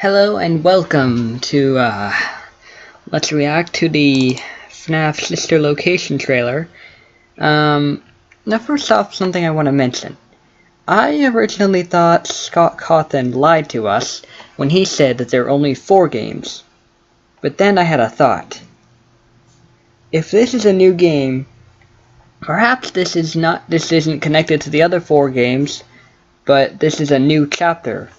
Hello and welcome to let's react to the FNaF sister location trailer. Now first off, something I want to mention. I originally thought Scott Cawthon lied to us when he said that there are only 4 games. But then I had a thought. If this is a new game, perhaps this isn't connected to the other 4 games, but this is a new chapter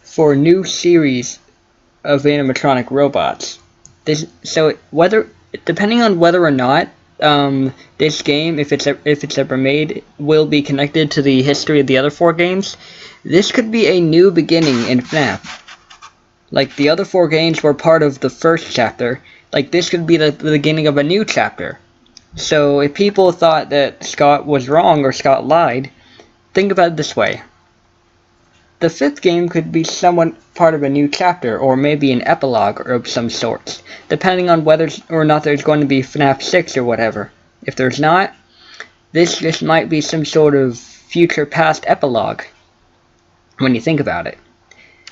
for a new series of animatronic robots. Depending on whether or not this game, if it's ever made, will be connected to the history of the other 4 games, this could be a new beginning in FNaF. Like the other 4 games were part of the first chapter, like this could be the beginning of a new chapter. So if people thought that Scott was wrong or Scott lied, think about it this way. The 5th game could be somewhat part of a new chapter, or maybe an epilogue of some sort, depending on whether or not there's going to be FNaF 6 or whatever. If there's not, this just might be some sort of future past epilogue, when you think about it.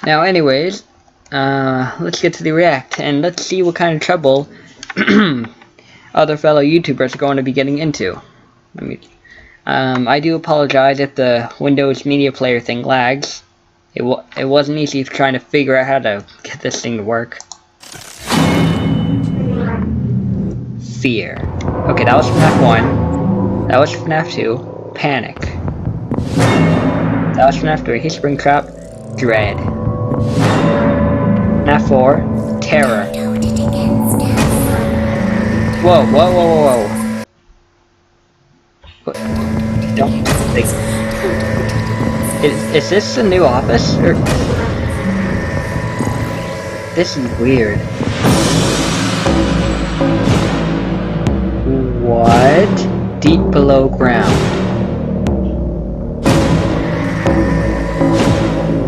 Now anyways, let's get to the react, and let's see what kind of trouble other fellow YouTubers are going to be getting into. I do apologize if the Windows Media Player thing lags. It wasn't easy trying to figure out how to get this thing to work. Fear. Okay, that was FNaF 1. That was FNaF 2. Panic. That was FNaF 3. Spring Trap. Dread. FNaF 4. Terror. Whoa, whoa, whoa, whoa, whoa. What? Don't think. Is this the new office? Or... This is weird. What? Deep below ground.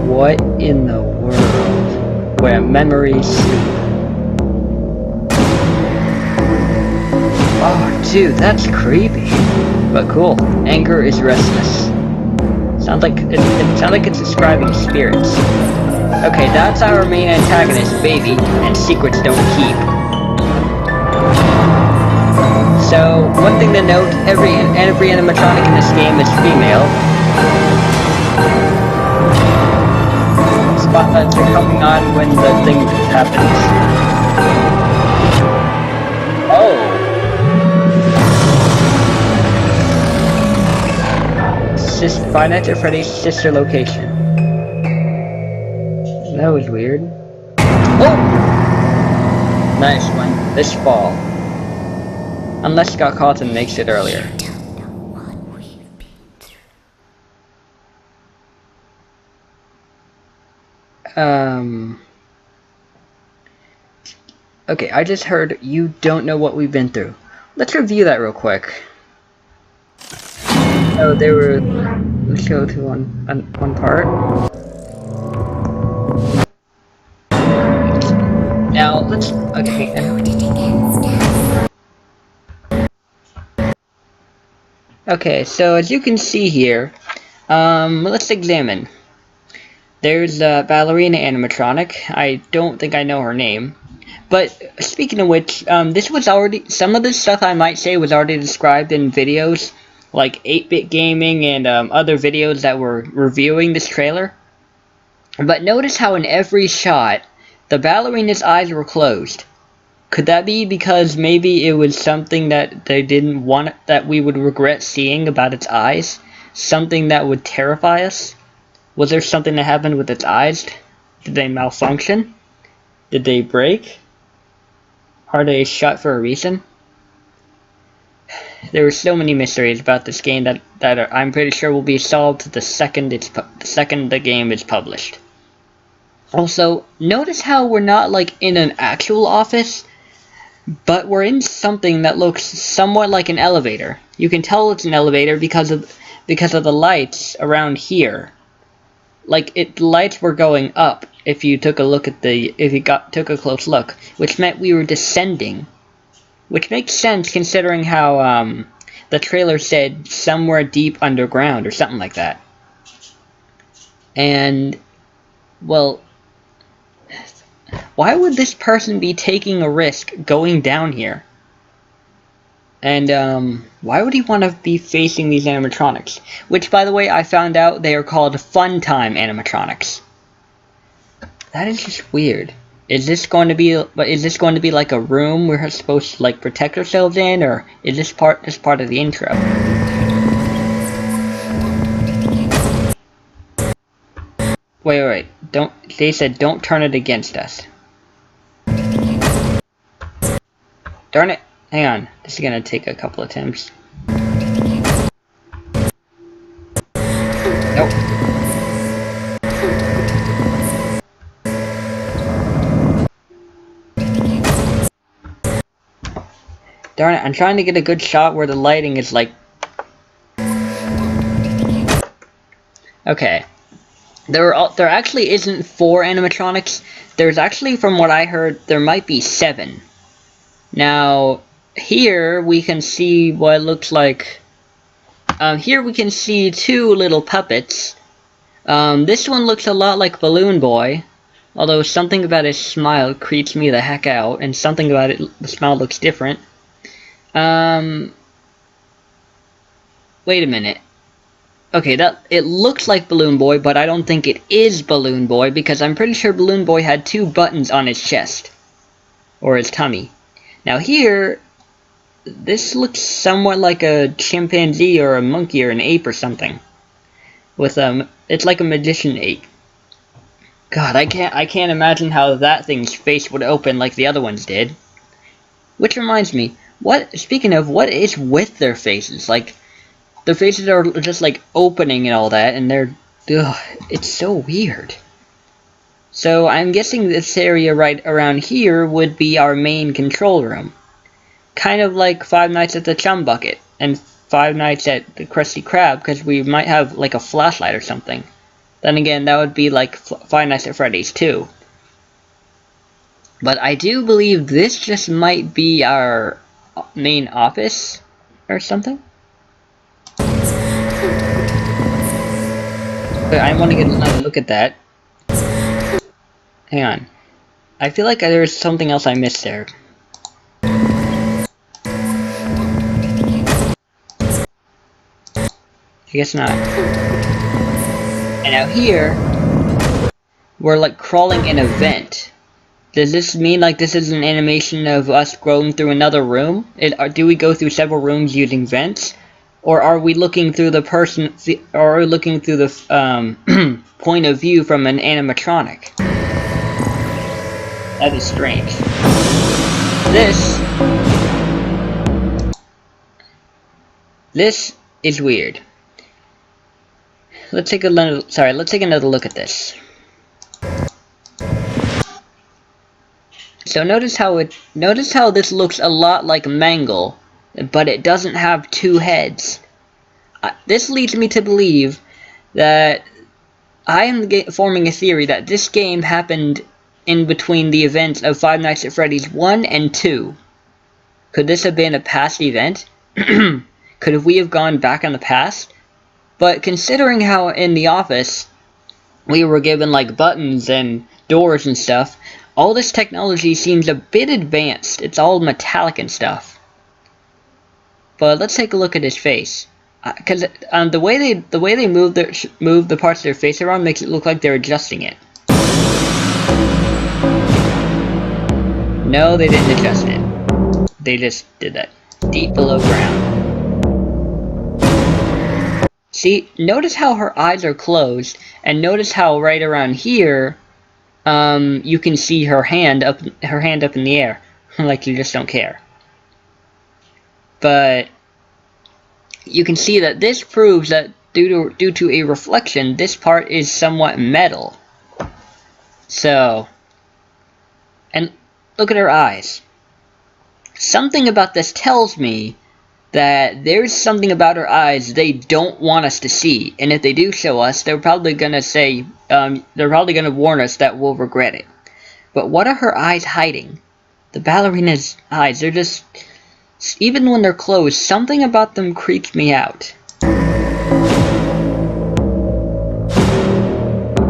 What in the world? Where memories sleep. Oh, dude, that's creepy. But cool. Anger is restless. Sounds like it's describing spirits. Okay, that's our main antagonist, Baby, and secrets don't keep. So, one thing to note, every animatronic in this game is female. Spotlights are coming on when the thing happens. Oh! Find out your Freddy's sister location. That was weird. Oh! Nice one. This fall. Unless Scott Cawthon makes it earlier. Okay, I just heard you don't know what we've been through. Let's review that real quick. Oh, they were... Let's go to one part. Now, let's... Okay. Okay, so as you can see here, let's examine. There's a ballerina animatronic. I don't think I know her name. But, speaking of which, this was already... Some of this stuff I might say was already described in videos like 8-Bit Gaming and other videos that were reviewing this trailer. But notice how in every shot, the ballerina's eyes were closed. Could that be because maybe it was something that they didn't want, that we would regret seeing about its eyes? Something that would terrify us? Was there something that happened with its eyes? Did they malfunction? Did they break? Are they shut for a reason? There are so many mysteries about this game that I'm pretty sure will be solved the second the game is published. Also, notice how we're not like in an actual office, but we're in something that looks somewhat like an elevator. You can tell it's an elevator because of the lights around here. Like the lights were going up if you took a look at took a close look, which meant we were descending. Which makes sense considering how the trailer said somewhere deep underground or something like that. And, well, Why would this person be taking a risk going down here? And why would he want to be facing these animatronics? Which, by the way, I found out they are called fun time animatronics. That is just weird. Is this going to be like a room we're supposed to like protect ourselves in, or is this part of the intro? Wait. They said don't turn it against us. Darn it. Hang on. This is gonna take a couple attempts. Nope. Darn it, I'm trying to get a good shot where the lighting is like... Okay. There actually isn't 4 animatronics. There's actually, from what I heard, there might be 7. Now, here we can see what looks like... here we can see 2 little puppets. This one looks a lot like Balloon Boy. Although something about his smile creeps me the heck out, and something about the smile looks different. Wait a minute. Okay, it looks like Balloon Boy, but I don't think it is Balloon Boy, because I'm pretty sure Balloon Boy had 2 buttons on his chest. Or his tummy. Now here, this looks somewhat like a chimpanzee or a monkey or an ape or something. With it's like a magician ape. God, I can't imagine how that thing's face would open like the other ones did. Which reminds me, speaking of, what is with their faces? Like, their faces are just like opening and all that, and it's so weird. So I'm guessing this area right around here would be our main control room. Kind of like Five Nights at the Chum Bucket and Five Nights at the Krusty Krab, because we might have like a flashlight or something. Then again, that would be like Five Nights at Freddy's too. But I do believe this just might be our main office or something. But I want to get another look at that. Hang on. I feel like there's something else I missed there. I guess not. And now here, we're like crawling in a vent. Does this mean like this is an animation of us going through another room? Do we go through several rooms using vents? Or are we looking through the point of view from an animatronic? That is strange. This is weird. Let's take another look at this. So notice how this looks a lot like Mangle, but it doesn't have 2 heads. This leads me to believe that I am forming a theory that this game happened in between the events of Five Nights at Freddy's 1 and 2. Could this have been a past event? Could we have gone back in the past? But considering how in the office we were given like buttons and doors and stuff, all this technology seems a bit advanced. It's all metallic and stuff. But let's take a look at his face. Because the way they move the parts of their face around makes it look like they're adjusting it. No, they didn't adjust it. They just did that. Deep below ground. See, notice how her eyes are closed, and notice how right around here, you can see her hand up in the air, like you just don't care. But you can see that this proves that due to a reflection, this part is somewhat metal. So, and look at her eyes. Something about this tells me that there's something about her eyes they don't want us to see, and if they do show us, they're probably gonna say, they're probably gonna warn us that we'll regret it. But what are her eyes hiding? The ballerina's eyes, they're just, even when they're closed, something about them creeps me out.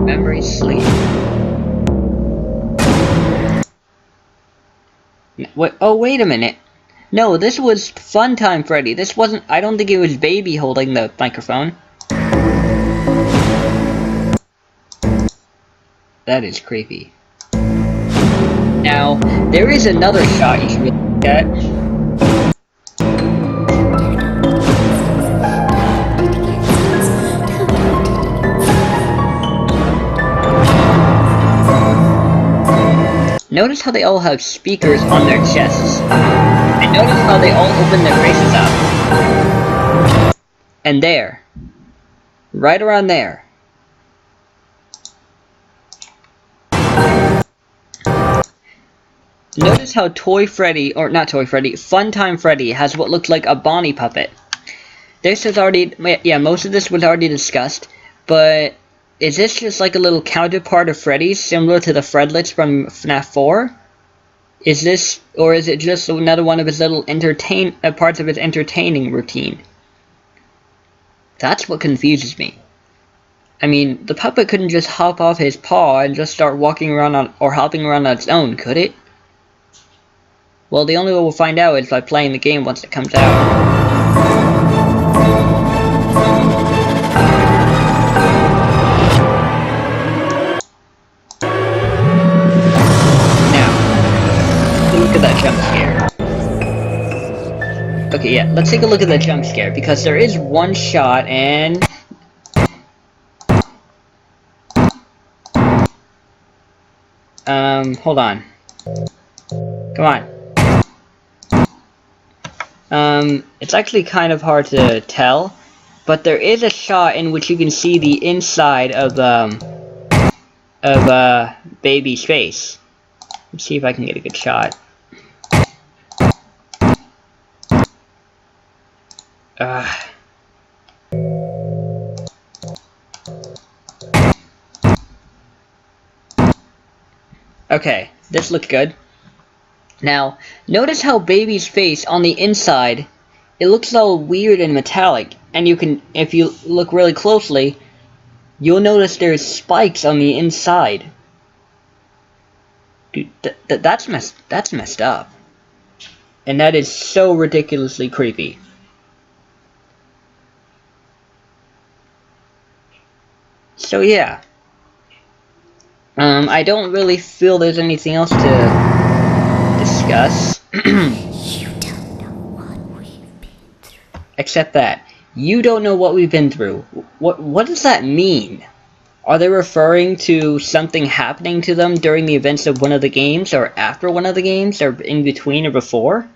Memory sleep. What? Oh, wait a minute. No, this was Funtime Freddy. This wasn't... I don't think it was Baby holding the microphone. That is creepy. Now, there is another shot you should look at. Notice how they all have speakers on their chests. And notice how they all open their faces up. And there. Right around there. Notice how Toy Freddy, or not Toy Freddy, Funtime Freddy has what looks like a Bonnie puppet. This is already, yeah, most of this was already discussed, but is this just like a little counterpart of Freddy's, similar to the Fredlets from FNaF 4? Is this, or is it just another one of his little parts of his entertaining routine? That's what confuses me. I mean, the puppet couldn't just hop off his paw and just start walking around or hopping around on its own, could it? Well, the only way we'll find out is by playing the game once it comes out. Look at that jump scare. Okay, yeah, let's take a look at the jump scare, because there is one shot, and... hold on. Come on. It's actually kind of hard to tell, but there is a shot in which you can see the inside of Baby's face. Let's see if I can get a good shot. Okay, this looks good. Now, notice how Baby's face on the inside, it looks all weird and metallic, and you can, if you look really closely, you'll notice there's spikes on the inside. Dude, that's messed up. And that is so ridiculously creepy. So yeah. I don't really feel there's anything else to discuss. You don't know what we've been through. Except that. You don't know what we've been through. What does that mean? Are they referring to something happening to them during the events of one of the games, or after one of the games, or in between or before?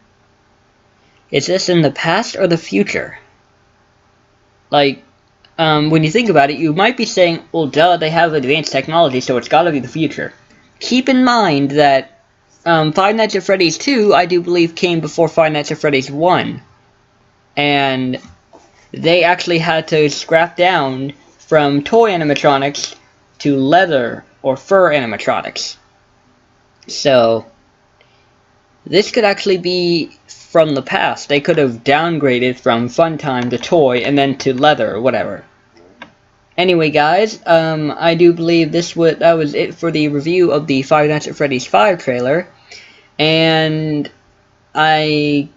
Is this in the past or the future? Like, when you think about it, you might be saying, well, duh, they have advanced technology, so it's gotta be the future. Keep in mind that Five Nights at Freddy's 2, I do believe, came before Five Nights at Freddy's 1. And they actually had to scrap down from toy animatronics to leather or fur animatronics. So, this could actually be from the past. They could have downgraded from Funtime to toy and then to leather or whatever. Anyway, guys, I do believe that was it for the review of the Five Nights at Freddy's 5 trailer. And I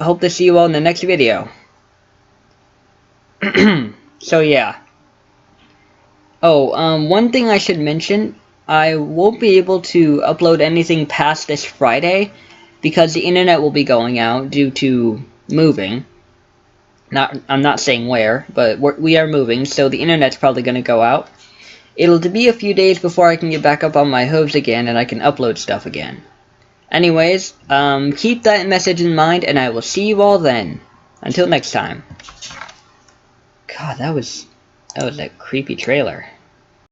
hope to see you all in the next video. So yeah. Oh, one thing I should mention, I won't be able to upload anything past this Friday because the internet will be going out due to moving. I'm not saying where, but we are moving, so the internet's probably going to go out. It'll be a few days before I can get back up on my hooves again and I can upload stuff again. Anyways, keep that message in mind, and I will see you all then. Until next time. God, that was a creepy trailer.